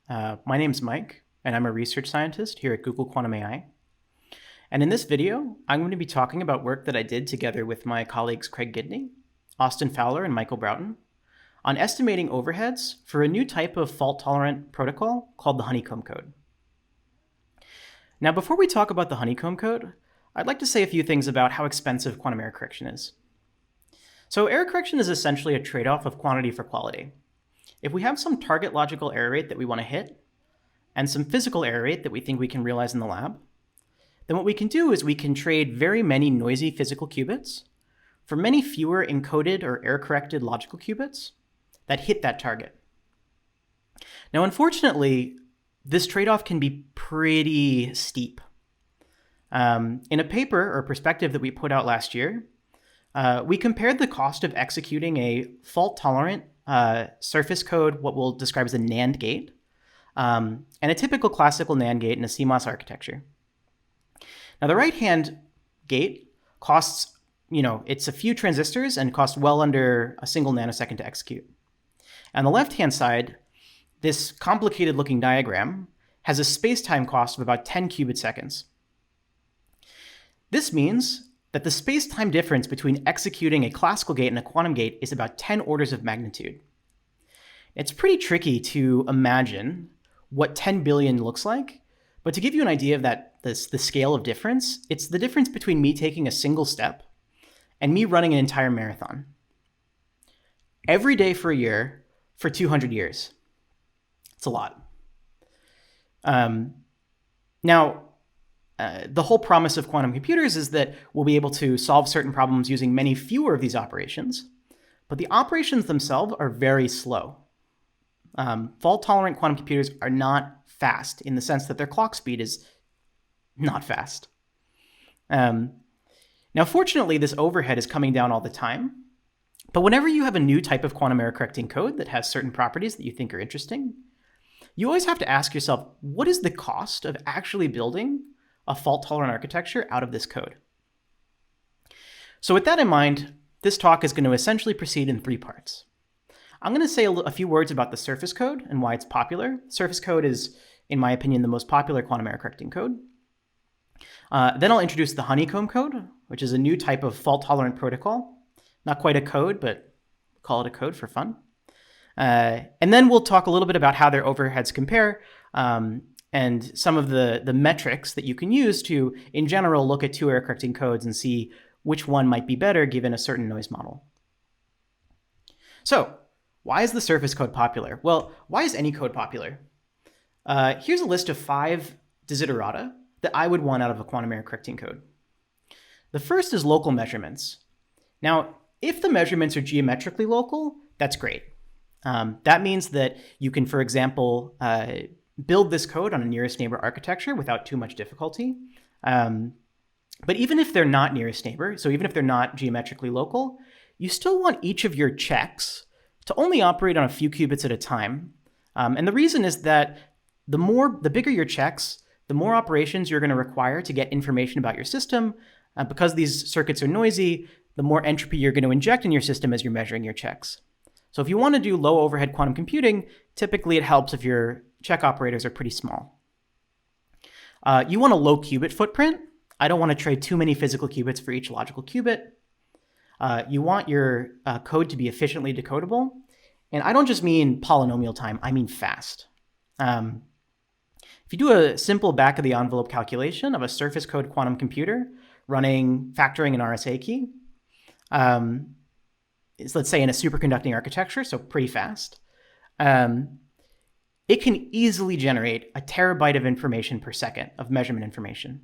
My name's Mike, and I'm a research scientist here at Google Quantum AI. And in this video, I'm going to be talking about work that I did together with my colleagues Craig Gidney, Austin Fowler, and Michael Broughton on estimating overheads for a new type of fault-tolerant protocol called the honeycomb code. Now, before we talk about the honeycomb code, I'd like to say a few things about how expensive quantum error correction is. So error correction is essentially a trade-off of quantity for quality. If we have some target logical error rate that we want to hit, and some physical error rate that we think we can realize in the lab, then what we can do is we can trade very many noisy physical qubits for many fewer encoded or error-corrected logical qubits that hit that target. Now, unfortunately, this trade-off can be pretty steep. In a paper or perspective that we put out last year, we compared the cost of executing a fault-tolerant surface code, what we'll describe as a NAND gate, and a typical classical NAND gate in a CMOS architecture. Now, the right-hand gate costs, it's a few transistors and costs well under a single nanosecond to execute. On the left-hand side, this complicated-looking diagram has a space-time cost of about 10 qubit seconds. This means that the space-time difference between executing a classical gate and a quantum gate is about 10 orders of magnitude. It's pretty tricky to imagine what 10 billion looks like, but to give you an idea of the scale of difference, it's the difference between me taking a single step and me running an entire marathon. Every day for a year for 200 years. It's a lot. The whole promise of quantum computers is that we'll be able to solve certain problems using many fewer of these operations, but the operations themselves are very slow. Fault-tolerant quantum computers are not fast in the sense that their clock speed is not fast. Now, fortunately, this overhead is coming down all the time, but whenever you have a new type of quantum error correcting code that has certain properties that you think are interesting, you always have to ask yourself, what is the cost of actually building a fault-tolerant architecture out of this code? So with that in mind, this talk is going to essentially proceed in 3 parts. I'm going to say a few words about the surface code and why it's popular. Surface code is, in my opinion, the most popular quantum error correcting code. Then I'll introduce the honeycomb code, which is a new type of fault-tolerant protocol. Not quite a code, but call it a code for fun. And then we'll talk a little bit about how their overheads compare, and some of the metrics that you can use to, in general, look at 2 error correcting codes and see which one might be better given a certain noise model. So, why is the surface code popular? Well, why is any code popular? Here's a list of 5 desiderata that I would want out of a quantum error correcting code. The first is local measurements. Now, if the measurements are geometrically local, that's great. That means that you can, for example, build this code on a nearest neighbor architecture without too much difficulty. But even if they're not nearest neighbor, so even if they're not geometrically local, you still want each of your checks to only operate on a few qubits at a time. And the reason is that the bigger your checks, the more operations you're going to require to get information about your system. Because these circuits are noisy, the more entropy you're going to inject in your system as you're measuring your checks. So if you want to do low overhead quantum computing, typically it helps if your check operators are pretty small. You want a low qubit footprint. I don't want to trade too many physical qubits for each logical qubit. You want your code to be efficiently decodable. And I don't just mean polynomial time, I mean fast. If you do a simple back of the envelope calculation of a surface code quantum computer running factoring an RSA key, let's say in a superconducting architecture, so pretty fast, it can easily generate a terabyte of information per second of measurement information.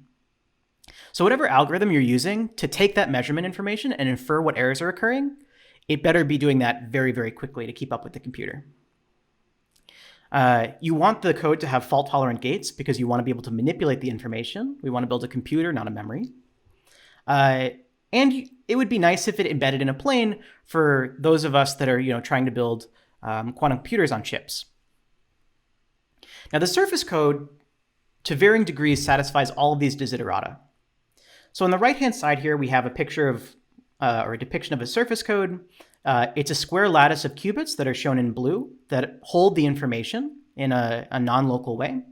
So whatever algorithm you're using to take that measurement information and infer what errors are occurring, it better be doing that very, very quickly to keep up with the computer. You want the code to have fault-tolerant gates because you want to be able to manipulate the information. We want to build a computer, not a memory. And it would be nice if it embedded in a plane for those of us that are trying to build quantum computers on chips. Now, the surface code, to varying degrees, satisfies all of these desiderata. So on the right-hand side here, we have a picture of, or a depiction of a surface code. It's a square lattice of qubits that are shown in blue that hold the information. in a non-local way.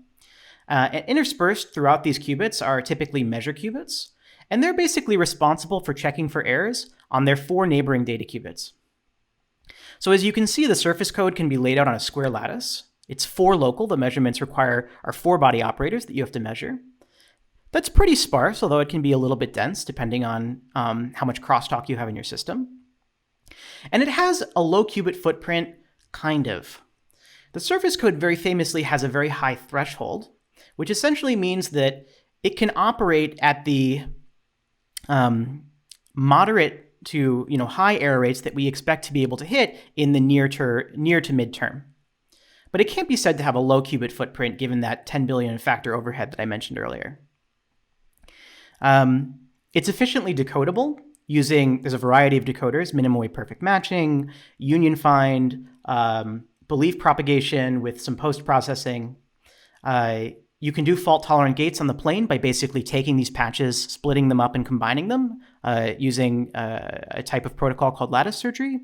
And interspersed throughout these qubits are typically measure qubits, and they're basically responsible for checking for errors on their 4 neighboring data qubits. So as you can see, the surface code can be laid out on a square lattice. It's 4 local. The measurements require are 4 body operators that you have to measure. That's pretty sparse, although it can be a little bit dense depending on how much crosstalk you have in your system. And it has a low qubit footprint, kind of. The surface code very famously has a very high threshold, which essentially means that it can operate at the moderate to high error rates that we expect to be able to hit in the near to midterm. But it can't be said to have a low qubit footprint given that 10 billion factor overhead that I mentioned earlier. It's efficiently decodable there's a variety of decoders: minimally perfect matching, union find, belief propagation with some post-processing. You can do fault-tolerant gates on the plane by basically taking these patches, splitting them up, and combining them using a type of protocol called lattice surgery.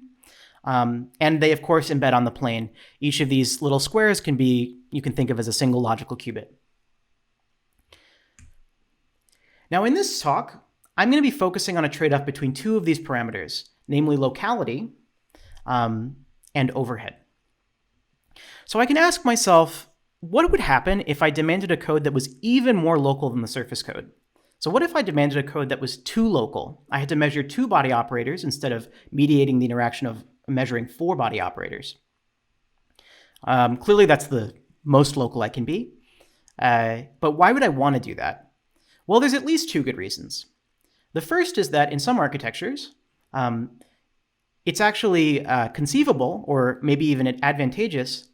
And they, of course, embed on the plane. Each of these little squares you can think of as a single logical qubit. Now, in this talk, I'm going to be focusing on a trade-off between 2 of these parameters, namely locality and overhead. So I can ask myself, what would happen if I demanded a code that was even more local than the surface code? So what if I demanded a code that was too local? I had to measure 2 body operators instead of mediating the interaction of measuring 4 body operators. Clearly, that's the most local I can be. But why would I want to do that? Well, there's at least 2 good reasons. The first is that in some architectures, it's actually conceivable, or maybe even advantageous,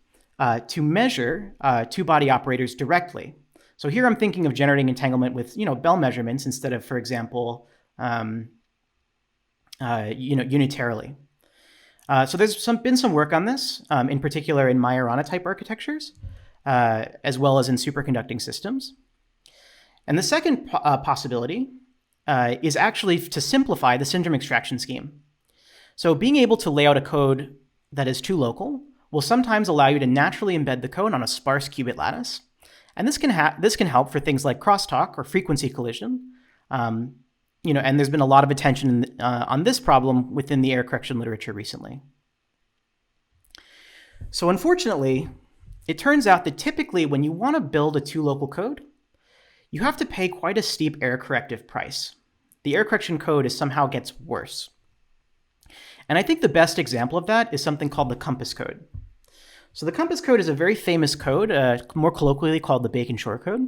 to measure 2 body operators directly. So here I'm thinking of generating entanglement with Bell measurements instead of, for example, unitarily. So there's been some work on this, in particular in Majorana type architectures, as well as in superconducting systems. And the second possibility is actually to simplify the syndrome extraction scheme. So being able to lay out a code that is too local will sometimes allow you to naturally embed the code on a sparse qubit lattice. And this can help for things like crosstalk or frequency collision. And there's been a lot of attention on this problem within the error correction literature recently. So unfortunately, it turns out that typically when you want to build a too local code, you have to pay quite a steep error corrective price. The error correction code somehow gets worse. And I think the best example of that is something called the compass code. So the compass code is a very famous code, more colloquially called the Bacon-Shor code.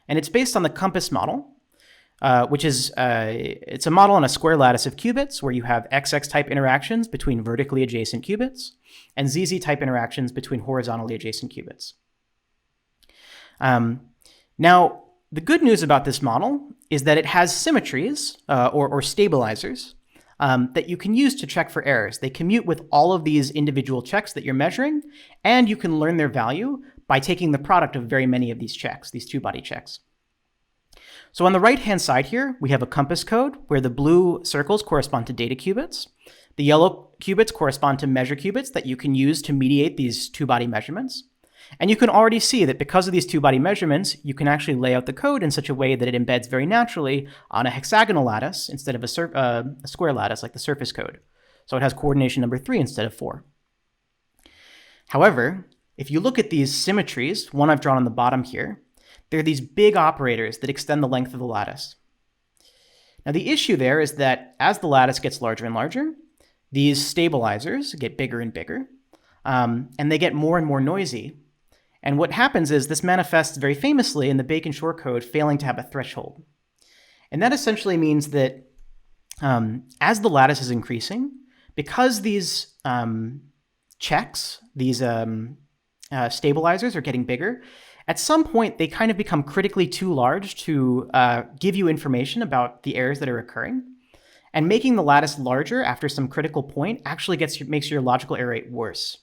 And it's based on the compass model, which is it's a model on a square lattice of qubits where you have XX type interactions between vertically adjacent qubits and ZZ type interactions between horizontally adjacent qubits. Now, the good news about this model is that it has symmetries or stabilizers that you can use to check for errors. They commute with all of these individual checks that you're measuring, and you can learn their value by taking the product of very many of these checks, these 2-body checks. So on the right-hand side here, we have a compass code where the blue circles correspond to data qubits. The yellow qubits correspond to measure qubits that you can use to mediate these 2-body measurements. And you can already see that because of these 2-body measurements, you can actually lay out the code in such a way that it embeds very naturally on a hexagonal lattice instead of a square lattice like the surface code. So it has coordination number 3 instead of 4. However, if you look at these symmetries, one I've drawn on the bottom here, they're these big operators that extend the length of the lattice. Now the issue there is that as the lattice gets larger and larger, these stabilizers get bigger and bigger, and they get more and more noisy. And what happens is this manifests very famously in the Bacon-Shor code failing to have a threshold. And that essentially means that as the lattice is increasing, because these checks, these stabilizers are getting bigger, at some point they kind of become critically too large to give you information about the errors that are occurring. And making the lattice larger after some critical point actually makes your logical error rate worse.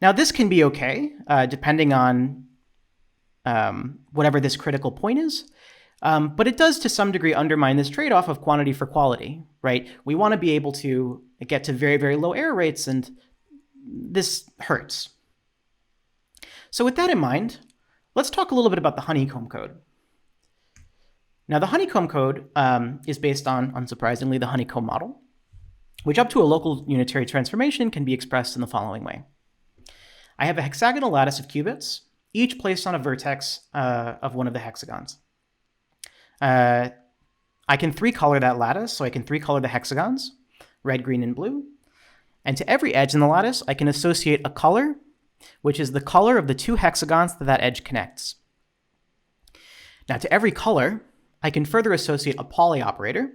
Now, this can be okay, depending on whatever this critical point is, but it does to some degree undermine this trade-off of quantity for quality, right? We want to be able to get to very, very low error rates, and this hurts. So with that in mind, let's talk a little bit about the honeycomb code. Now, the honeycomb code is based on, unsurprisingly, the honeycomb model, which up to a local unitary transformation can be expressed in the following way. I have a hexagonal lattice of qubits, each placed on a vertex of one of the hexagons. I can three-color that lattice, so I can three-color the hexagons, red, green, and blue. And to every edge in the lattice, I can associate a color, which is the color of the two hexagons that that edge connects. Now, to every color, I can further associate a poly operator.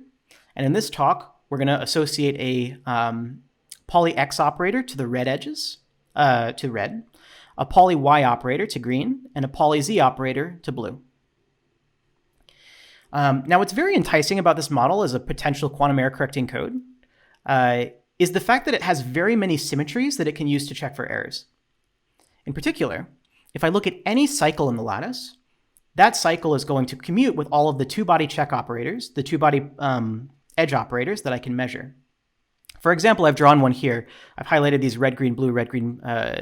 And in this talk, we're going to associate a poly X operator to the red edges, to red, a poly Y operator to green, and a poly Z operator to blue. Now, what's very enticing about this model as a potential quantum error correcting code is the fact that it has very many symmetries that it can use to check for errors. In particular, if I look at any cycle in the lattice, that cycle is going to commute with all of the two-body check operators, the two-body edge operators that I can measure. For example, I've drawn one here. I've highlighted these red, green, blue,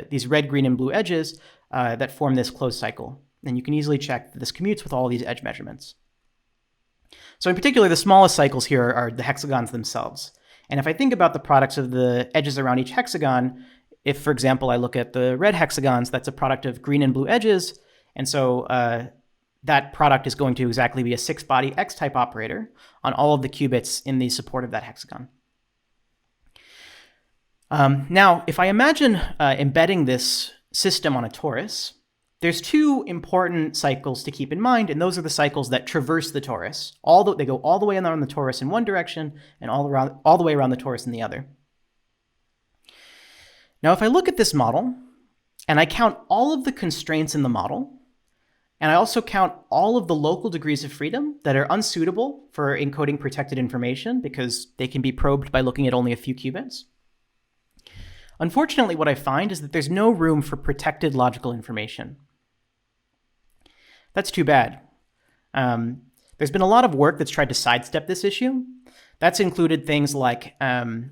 these red, green, and blue edges that form this closed cycle. And you can easily check that this commutes with all of these edge measurements. So in particular, the smallest cycles here are the hexagons themselves. And if I think about the products of the edges around each hexagon, if, for example, I look at the red hexagons, that's a product of green and blue edges. And so that product is going to exactly be a 6-body X-type operator on all of the qubits in the support of that hexagon. Now, if I imagine embedding this system on a torus, there's two important cycles to keep in mind, and those are the cycles that traverse the torus. They go all the way around the torus in one direction and all the way around the torus in the other. Now, if I look at this model, and I count all of the constraints in the model, and I also count all of the local degrees of freedom that are unsuitable for encoding protected information because they can be probed by looking at only a few qubits. Unfortunately, what I find is that there's no room for protected logical information. That's too bad. There's been a lot of work that's tried to sidestep this issue. That's included things like kind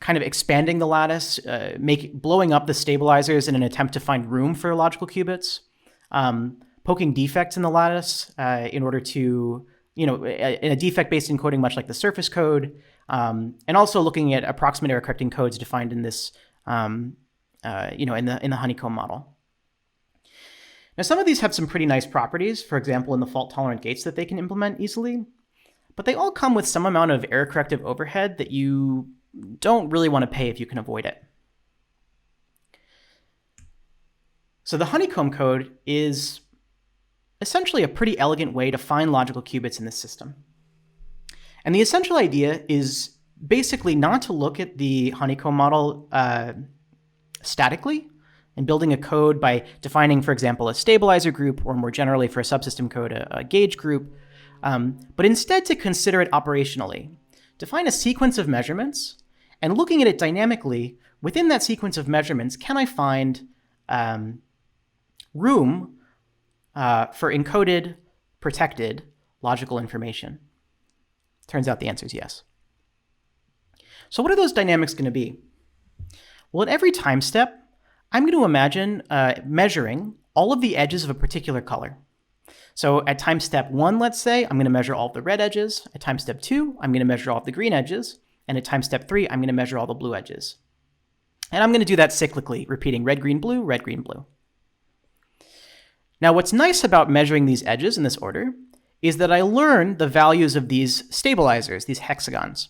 of expanding the lattice, blowing up the stabilizers in an attempt to find room for logical qubits, poking defects in the lattice in order to, in a defect-based encoding much like the surface code, and also looking at approximate error correcting codes defined in this, in the honeycomb model. Now, some of these have some pretty nice properties, for example, in the fault-tolerant gates that they can implement easily, but they all come with some amount of error-corrective overhead that you don't really want to pay if you can avoid it. So the honeycomb code is essentially a pretty elegant way to find logical qubits in this system. And the essential idea is basically not to look at the honeycomb model statically and building a code by defining, for example, a stabilizer group, or more generally for a subsystem code, a gauge group, but instead to consider it operationally. Define a sequence of measurements, and looking at it dynamically, within that sequence of measurements, can I find room for encoded, protected logical information? Turns out the answer is yes. So what are those dynamics going to be? Well, at every time step, I'm going to imagine measuring all of the edges of a particular color. So at time step 1, let's say, I'm going to measure all of the red edges. At time step 2, I'm going to measure all of the green edges. And at time step 3, I'm going to measure all the blue edges. And I'm going to do that cyclically, repeating red, green, blue, red, green, blue. Now, what's nice about measuring these edges in this order is that I learn the values of these stabilizers, these hexagons.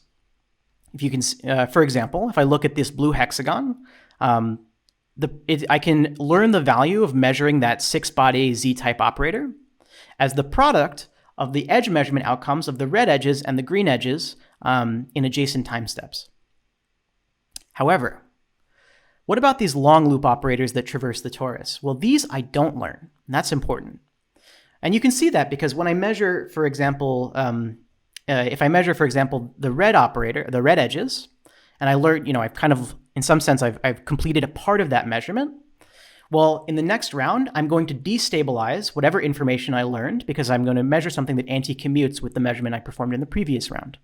If you can, for example, if I look at this blue hexagon, I can learn the value of measuring that 6-body Z-type operator as the product of the edge measurement outcomes of the red edges and the green edges in adjacent time steps. However, what about these long loop operators that traverse the torus? Well, these I don't learn, and that's important. And you can see that because when I measure, for example, if I measure, for example, the red operator, the red edges, and I learn, I've kind of, in some sense, I've completed a part of that measurement. Well, in the next round, I'm going to destabilize whatever information I learned because I'm going to measure something that anti-commutes with the measurement I performed in the previous round.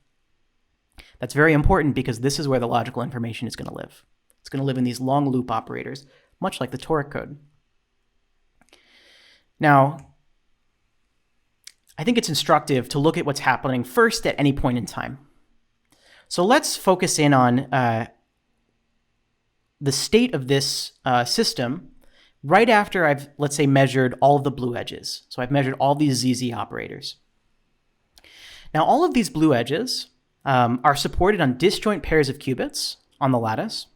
That's very important because this is where the logical information is going to live. It's going to live in these long loop operators, much like the toric code. Now, I think it's instructive to look at what's happening first at any point in time. So let's focus in on the state of this system right after I've, let's say, measured all of the blue edges. So I've measured all these ZZ operators. Now, all of these blue edges are supported on disjoint pairs of qubits on the lattice.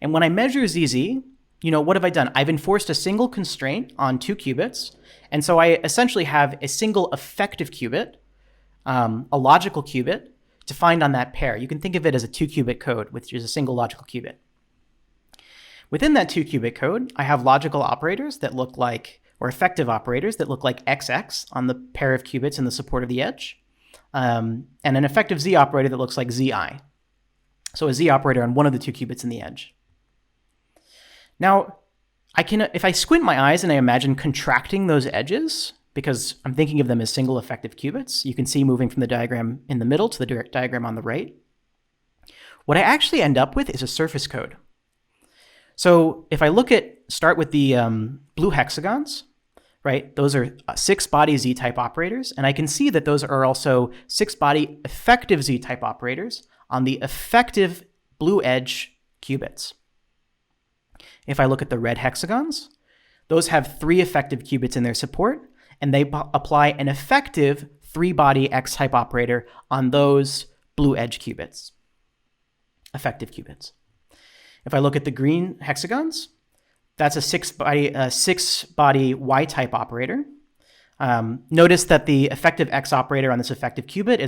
And when I measure ZZ, what have I done? I've enforced a single constraint on 2 qubits. And so I essentially have a single effective qubit, a logical qubit, defined on that pair. You can think of it as a 2-qubit code, which is a single logical qubit. Within that 2-qubit code, I have logical operators that look like, or effective operators that look like XX on the pair of qubits in the support of the edge, and an effective Z operator that looks like ZI. So a Z operator on one of the 2 qubits in the edge. Now, if I squint my eyes and I imagine contracting those edges, because I'm thinking of them as single effective qubits, you can see moving from the diagram in the middle to the direct diagram on the right. What I actually end up with is a surface code. So if I start with the blue hexagons, right? Those are 6-body Z-type operators, and I can see that those are also 6-body effective Z-type operators on the effective blue edge qubits. If I look at the red hexagons, those have 3 effective qubits in their support, and they apply an effective 3-body X-type operator on those blue edge qubits, effective qubits. If I look at the green hexagons, that's a 6-body Y-type operator. Notice that the effective X operator on this effective qubit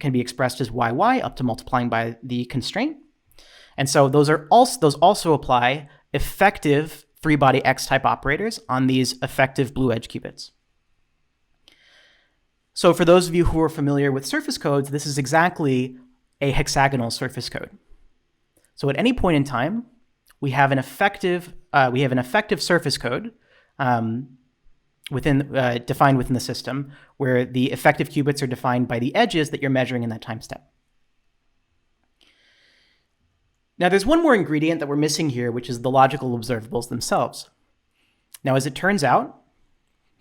can be expressed as YY up to multiplying by the constraint. And so those also apply effective 3-body X-type operators on these effective blue edge qubits. So for those of you who are familiar with surface codes, this is exactly a hexagonal surface code. So at any point in time, we have an effective surface code defined within the system, where the effective qubits are defined by the edges that you're measuring in that time step. Now, there's one more ingredient that we're missing here, which is the logical observables themselves. Now, as it turns out,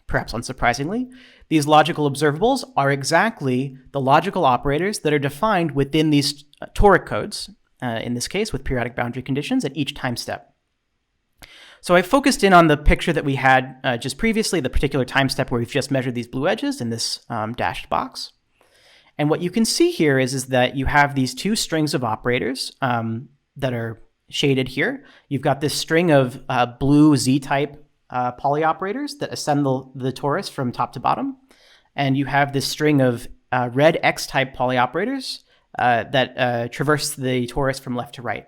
perhaps unsurprisingly, these logical observables are exactly the logical operators that are defined within these toric codes, in this case with periodic boundary conditions at each time step. So I focused in on the picture that we had just previously, the particular time step where we've just measured these blue edges in this dashed box. And what you can see here is that you have these 2 strings of operators that are shaded here. You've got this string of blue Z-type poly operators that ascend the torus from top to bottom. And you have this string of red X-type poly operators that traverse the torus from left to right.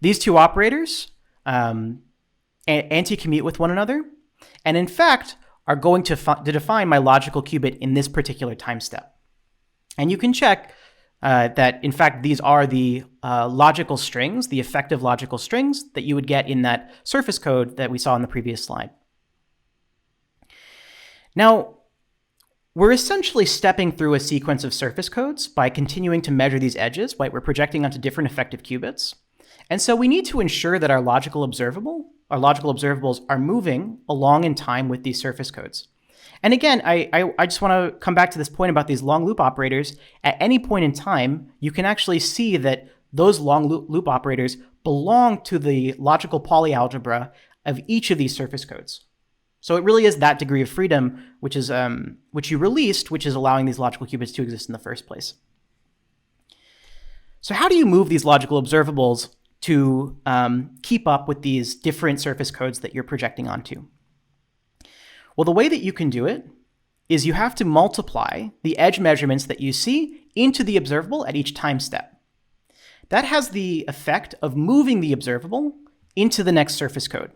These 2 operators anticommute with one another, and in fact are going to define my logical qubit in this particular time step. And you can check that, in fact, these are the logical strings, the effective logical strings that you would get in that surface code that we saw in the previous slide. Now, we're essentially stepping through a sequence of surface codes by continuing to measure these edges, right? We're projecting onto different effective qubits. And so we need to ensure that our logical observables are moving along in time with these surface codes. And again, I just want to come back to this point about these long loop operators. At any point in time, you can actually see that those long loop operators belong to the logical polyalgebra of each of these surface codes. So it really is that degree of freedom which you released, which is allowing these logical qubits to exist in the first place. So how do you move these logical observables to keep up with these different surface codes that you're projecting onto? Well, the way that you can do it is you have to multiply the edge measurements that you see into the observable at each time step. That has the effect of moving the observable into the next surface code.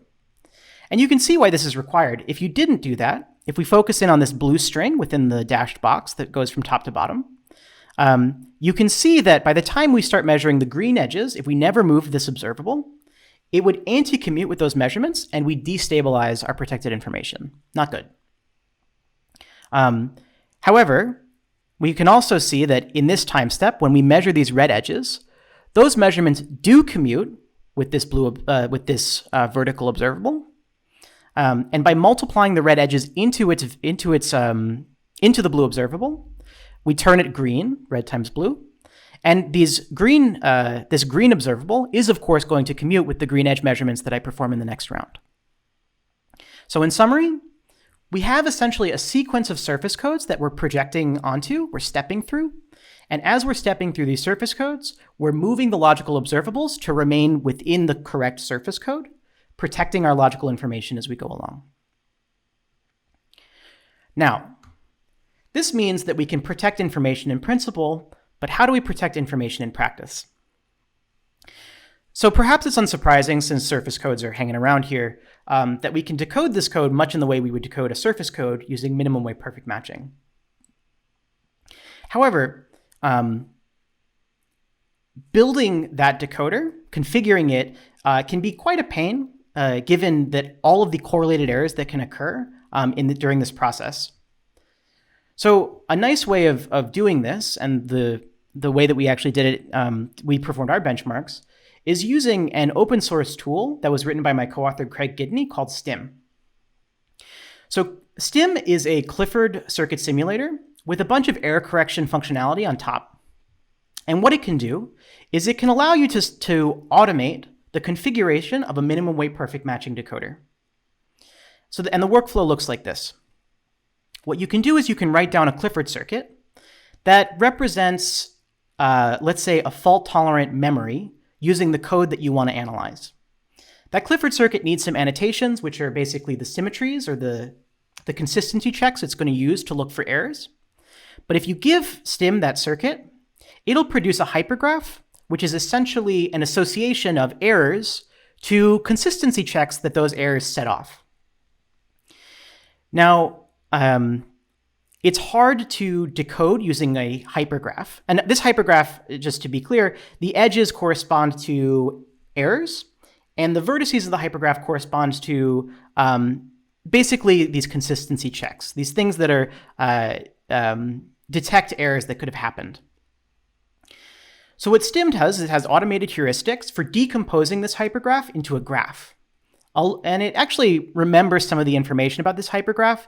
And you can see why this is required. If you didn't do that, if we focus in on this blue string within the dashed box that goes from top to bottom, you can see that by the time we start measuring the green edges, if we never moved this observable, it would anti-commute with those measurements and we destabilize our protected information. Not good. However, we can also see that in this time step, when we measure these red edges, those measurements do commute with this vertical observable. And by multiplying the red edges into the blue observable, we turn it green, red times blue. And this green observable is, of course, going to commute with the green edge measurements that I perform in the next round. So in summary, we have essentially a sequence of surface codes that we're projecting onto, we're stepping through. And as we're stepping through these surface codes, we're moving the logical observables to remain within the correct surface code, protecting our logical information as we go along. Now, this means that we can protect information in principle, but how do we protect information in practice? So perhaps it's unsurprising, since surface codes are hanging around here, that we can decode this code much in the way we would decode a surface code using minimum wave perfect matching. However, building that decoder, configuring it, can be quite a pain, given that all of the correlated errors that can occur during this process. So a nice way of doing this, and the way that we actually did it, we performed our benchmarks, is using an open source tool that was written by my co-author Craig Gidney called Stim. So Stim is a Clifford circuit simulator with a bunch of error correction functionality on top. And what it can do is it can allow you to automate the configuration of a minimum weight perfect matching decoder. And the workflow looks like this. What you can do is you can write down a Clifford circuit that represents, let's say, a fault-tolerant memory using the code that you want to analyze. That Clifford circuit needs some annotations, which are basically the symmetries or the consistency checks it's going to use to look for errors. But if you give Stim that circuit, it'll produce a hypergraph, which is essentially an association of errors to consistency checks that those errors set off. Now, it's hard to decode using a hypergraph. And this hypergraph, just to be clear, the edges correspond to errors, and the vertices of the hypergraph correspond to basically these consistency checks, these things that are detect errors that could have happened. So what Stim does is it has automated heuristics for decomposing this hypergraph into a graph. And it actually remembers some of the information about this hypergraph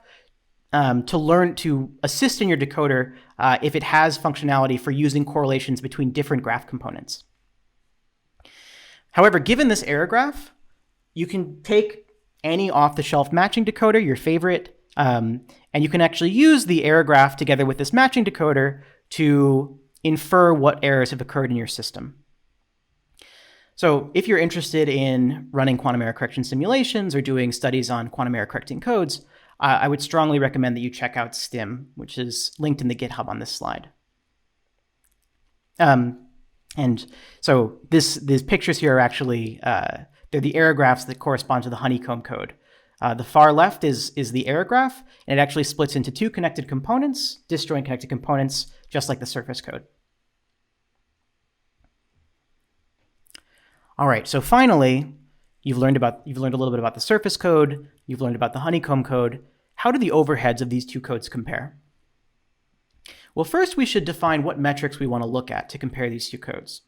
to assist in your decoder if it has functionality for using correlations between different graph components. However, given this error graph, you can take any off-the-shelf matching decoder, your favorite, and you can actually use the error graph together with this matching decoder to infer what errors have occurred in your system. So if you're interested in running quantum error correction simulations or doing studies on quantum error correcting codes, I would strongly recommend that you check out Stim, which is linked in the GitHub on this slide. And so these pictures here are actually, they're the error graphs that correspond to the honeycomb code. The far left is the error graph, and it actually splits into two connected components, disjoint connected components, just like the surface code. All right, so finally, you've learned a little bit about the surface code, you've learned about the honeycomb code. How do the overheads of these two codes compare? Well, first we should define what metrics we want to look at to compare these two codes.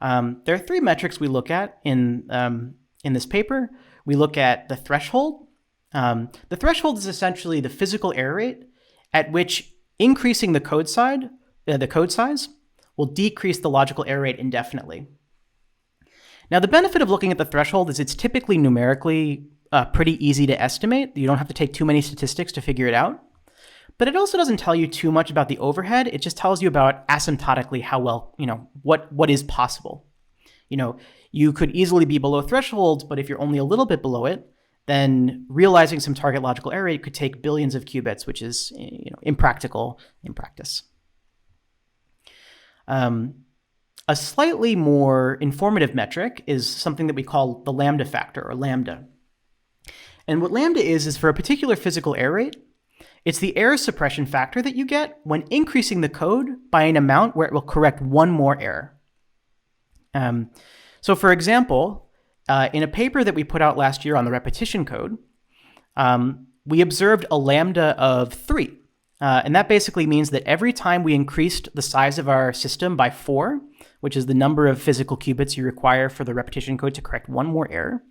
There are three metrics we look at in this paper. We look at the threshold. The threshold is essentially the physical error rate at which increasing the code size will decrease the logical error rate indefinitely. Now, the benefit of looking at the threshold is it's typically numerically pretty easy to estimate. You don't have to take too many statistics to figure it out. But it also doesn't tell you too much about the overhead. It just tells you about asymptotically how well, what is possible. You could easily be below threshold, but if you're only a little bit below it, then realizing some target logical error rate could take billions of qubits, which is impractical in practice. A slightly more informative metric is something that we call the lambda factor, or lambda. And what lambda is for a particular physical error rate, it's the error suppression factor that you get when increasing the code by an amount where it will correct one more error. So for example, in a paper that we put out last year on the repetition code, we observed a lambda of 3. And that basically means that every time we increased the size of our system by 4, which is the number of physical qubits you require for the repetition code to correct one more error,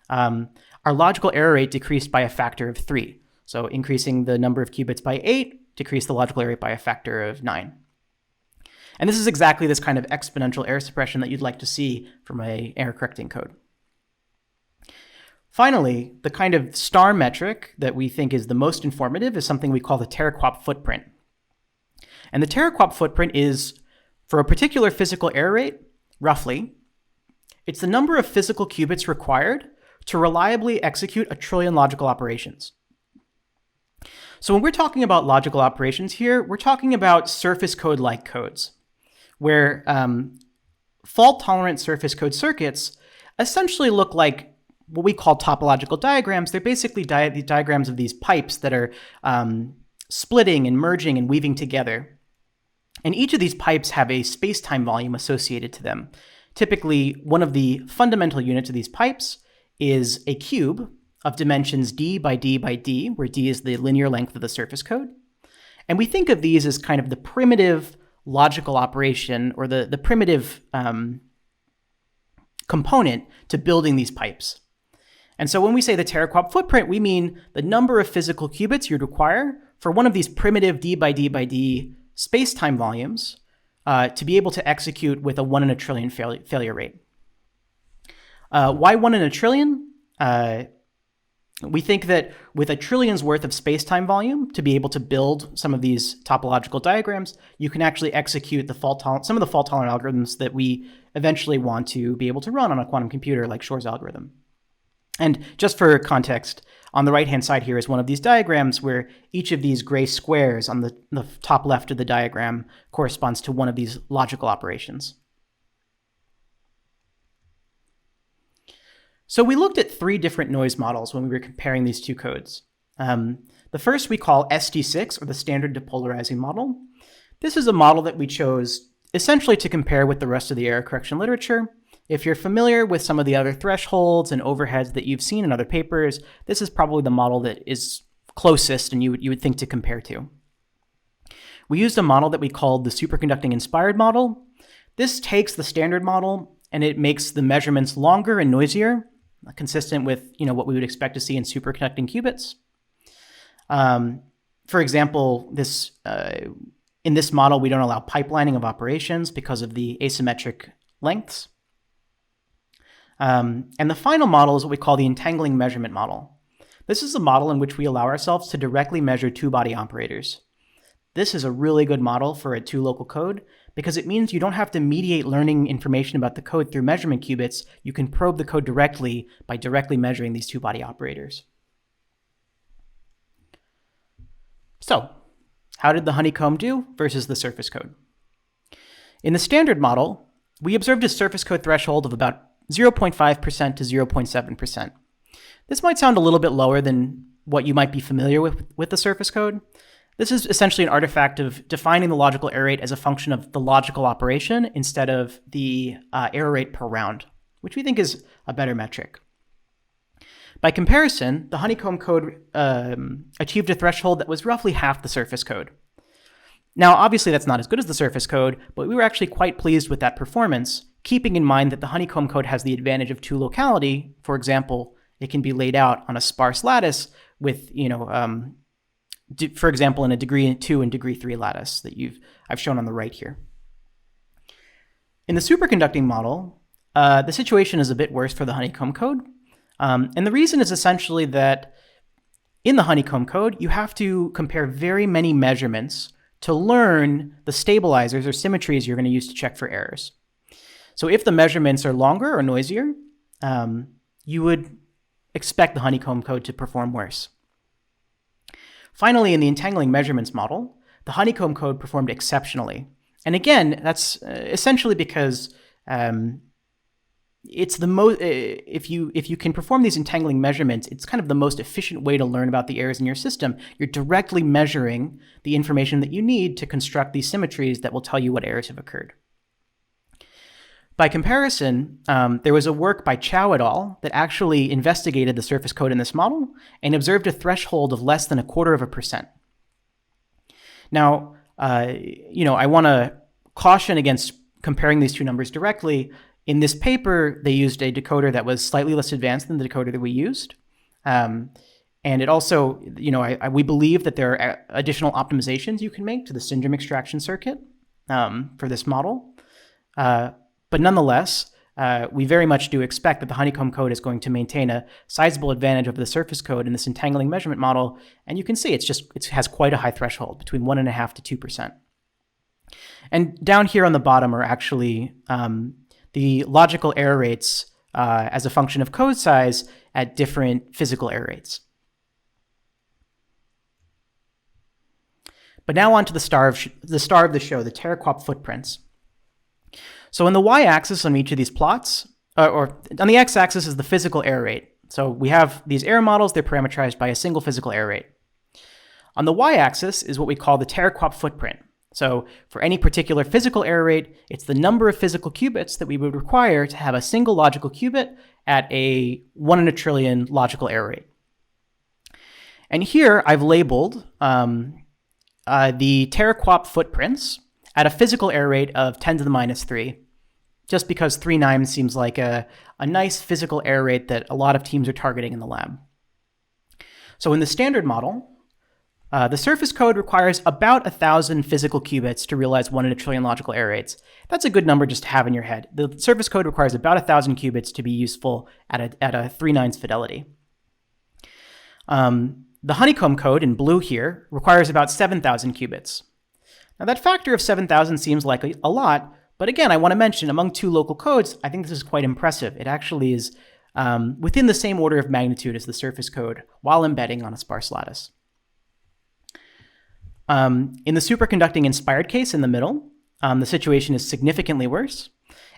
our logical error rate decreased by a factor of 3. So increasing the number of qubits by 8 decreased the logical error rate by a factor of 9. And this is exactly this kind of exponential error suppression that you'd like to see from an error-correcting code. Finally, the kind of star metric that we think is the most informative is something we call the Teraquop footprint. And the Teraquop footprint is, for a particular physical error rate, roughly, it's the number of physical qubits required to reliably execute 1 trillion logical operations. So when we're talking about logical operations here, we're talking about surface code-like codes, where fault-tolerant surface code circuits essentially look like what we call topological diagrams. They're basically the diagrams of these pipes that are splitting and merging and weaving together. And each of these pipes have a space-time volume associated to them. Typically, one of the fundamental units of these pipes is a cube of dimensions d by d by d, where d is the linear length of the surface code. And we think of these as kind of the primitive logical operation, or the primitive component to building these pipes. And so when we say the Teraquop footprint, we mean the number of physical qubits you'd require for one of these primitive d by d by d space-time volumes to be able to execute with a 1 in a trillion failure rate. Why 1 in a trillion? We think that with 1 trillion's worth of space-time volume to be able to build some of these topological diagrams, you can actually execute some of the fault-tolerant algorithms that we eventually want to be able to run on a quantum computer like Shor's algorithm. And just for context, on the right-hand side here is one of these diagrams where each of these gray squares on the top left of the diagram corresponds to one of these logical operations. So we looked at 3 different noise models when we were comparing these two codes. The first we call ST6, or the standard depolarizing model. This is a model that we chose essentially to compare with the rest of the error correction literature. If you're familiar with some of the other thresholds and overheads that you've seen in other papers, this is probably the model that is closest and you would think to compare to. We used a model that we called the superconducting inspired model. This takes the standard model and it makes the measurements longer and noisier, consistent with what we would expect to see in superconducting qubits. For example, in this model, we don't allow pipelining of operations because of the asymmetric lengths. And the final model is what we call the entangling measurement model. This is a model in which we allow ourselves to directly measure 2-body operators. This is a really good model for a 2-local code because it means you don't have to mediate learning information about the code through measurement qubits. You can probe the code directly by directly measuring these 2-body operators. So, how did the honeycomb do versus the surface code? In the standard model, we observed a surface code threshold of about 0.5% to 0.7%. This might sound a little bit lower than what you might be familiar with the surface code. This is essentially an artifact of defining the logical error rate as a function of the logical operation instead of the error rate per round, which we think is a better metric. By comparison, the honeycomb code achieved a threshold that was roughly half the surface code. Now, obviously that's not as good as the surface code, but we were actually quite pleased with that performance, keeping in mind that the honeycomb code has the advantage of 2 locality. For example, it can be laid out on a sparse lattice with, for example, in a degree 2 and degree 3 lattice that I've shown on the right here. In the superconducting model, the situation is a bit worse for the honeycomb code. And the reason is essentially that in the honeycomb code, you have to compare very many measurements to learn the stabilizers or symmetries you're going to use to check for errors. So if the measurements are longer or noisier, you would expect the honeycomb code to perform worse. Finally, in the entangling measurements model, the honeycomb code performed exceptionally. And again, that's essentially because it's the most. If you can perform these entangling measurements, it's kind of the most efficient way to learn about the errors in your system. You're directly measuring the information that you need to construct these symmetries that will tell you what errors have occurred. By comparison, there was a work by Chow et al. That actually investigated the surface code in this model and observed a threshold of less than 0.25%. Now, I want to caution against comparing these two numbers directly. In this paper, they used a decoder that was slightly less advanced than the decoder that we used. And it also, we believe that there are additional optimizations you can make to the syndrome extraction circuit for this model. But nonetheless, we very much do expect that the honeycomb code is going to maintain a sizable advantage over the surface code in this entangling measurement model. And you can see it has quite a high threshold, between 1.5% to 2%. And down here on the bottom are actually the logical error rates as a function of code size at different physical error rates. But now on to the star of the show, the Teraquop footprints. So on the y-axis on each of these plots, or on the x-axis is the physical error rate. So we have these error models, they're parameterized by a single physical error rate. On the y-axis is what we call the Teraquop footprint. So for any particular physical error rate, it's the number of physical qubits that we would require to have a single logical qubit at a 1 in a trillion logical error rate. And here I've labeled the Teraquop footprints at a physical error rate of 10 to the minus 3, just because 3 nines seems like a nice physical error rate that a lot of teams are targeting in the lab. So in the standard model, the surface code requires about 1,000 physical qubits to realize 1 in a trillion logical error rates. That's a good number just to have in your head. The surface code requires about 1,000 qubits to be useful at a 3 nines fidelity. The honeycomb code in blue here requires about 7,000 qubits. Now that factor of 7,000 seems like a lot, but again, I want to mention among two local codes, I think this is quite impressive. It actually is within the same order of magnitude as the surface code while embedding on a sparse lattice. In the superconducting inspired case in the middle, the situation is significantly worse.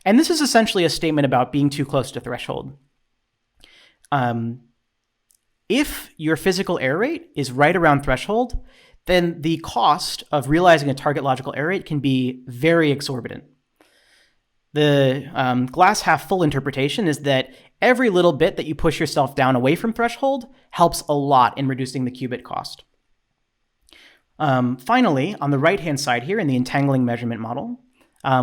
And this is essentially a statement about being too close to threshold. If your physical error rate is right around threshold, then the cost of realizing a target logical error rate can be very exorbitant. The glass half full interpretation is that every little bit that you push yourself down away from threshold helps a lot in reducing the qubit cost. Finally, on the right-hand side here in the entangling measurement model,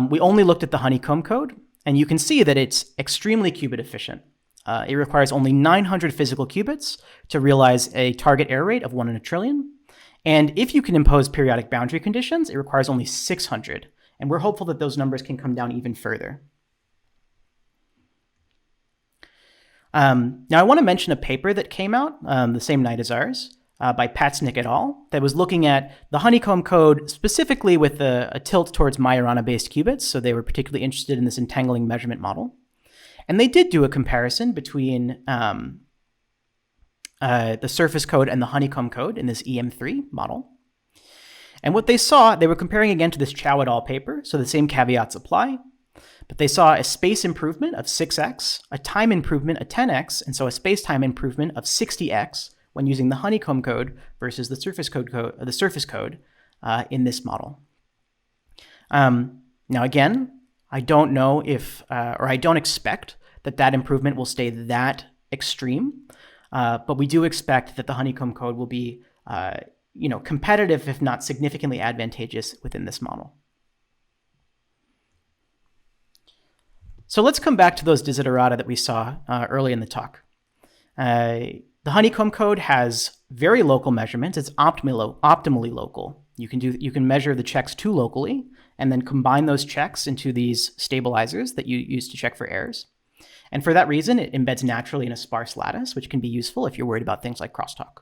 we only looked at the honeycomb code, and you can see that it's extremely qubit efficient. It requires only 900 physical qubits to realize a target error rate of 1 in a trillion. And if you can impose periodic boundary conditions, it requires only 600. And we're hopeful that those numbers can come down even further. Now, I want to mention a paper that came out the same night as ours by Patznick et al. That was looking at the honeycomb code specifically with a tilt towards Majorana-based qubits. So they were particularly interested in this entangling measurement model. And they did do a comparison between the surface code and the honeycomb code in this EM3 model. And what they saw, they were comparing again to this Chow et al. Paper, so the same caveats apply. But they saw a space improvement of 6x, a time improvement of 10x, and so a space-time improvement of 60x when using the honeycomb code versus the surface code in this model. Now again, I don't know if, or I don't expect that improvement will stay that extreme, but we do expect that the honeycomb code will be, competitive, if not significantly advantageous within this model. So let's come back to those desiderata that we saw early in the talk. The honeycomb code has very local measurements. It's optimally local. You can measure the checks too locally and then combine those checks into these stabilizers that you use to check for errors. And for that reason, it embeds naturally in a sparse lattice, which can be useful if you're worried about things like crosstalk.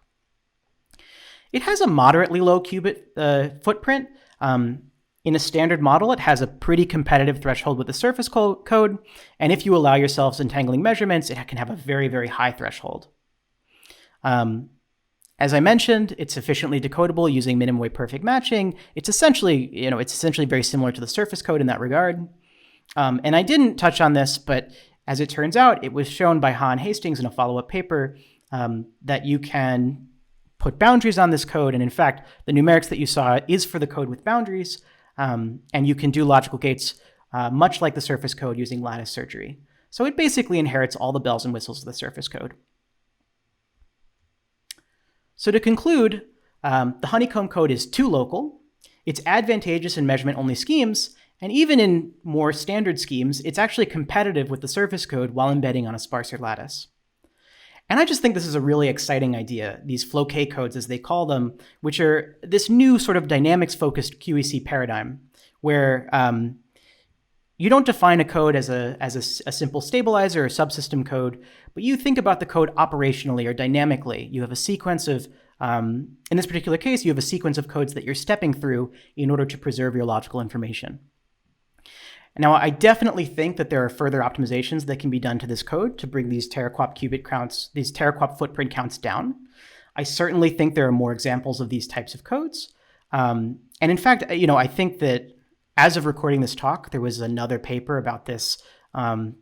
It has a moderately low qubit footprint. In a standard model, it has a pretty competitive threshold with the surface code. And if you allow yourselves entangling measurements, it can have a very, very high threshold. As I mentioned, it's efficiently decodable using minimum wave perfect matching. It's essentially very similar to the surface code in that regard. And I didn't touch on this, but as it turns out, it was shown by Han Hastings in a follow-up paper that you can put boundaries on this code. And in fact, the numerics that you saw is for the code with boundaries. And you can do logical gates much like the surface code using lattice surgery. So it basically inherits all the bells and whistles of the surface code. So to conclude, the honeycomb code is too local, it's advantageous in measurement-only schemes, And even in more standard schemes, it's actually competitive with the surface code while embedding on a sparser lattice. And I just think this is a really exciting idea, these flow-k codes as they call them, which are this new sort of dynamics-focused QEC paradigm, where you don't define a code as a simple stabilizer or subsystem code, but you think about the code operationally or dynamically. You have a sequence of, in this particular case, you have a sequence of codes that you're stepping through in order to preserve your logical information. Now, I definitely think that there are further optimizations that can be done to this code to bring these Teraquop qubit counts, these Teraquop footprint counts down. I certainly think there are more examples of these types of codes. And in fact, I think that as of recording this talk, there was another paper about this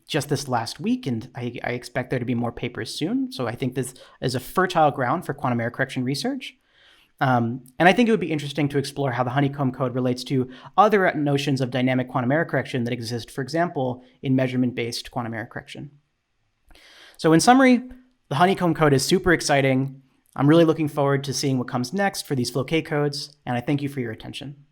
just this last week, and I expect there to be more papers soon. So I think this is a fertile ground for quantum error correction research. And I think it would be interesting to explore how the honeycomb code relates to other notions of dynamic quantum error correction that exist, for example, in measurement-based quantum error correction. So in summary, the honeycomb code is super exciting. I'm really looking forward to seeing what comes next for these flow-k codes, and I thank you for your attention.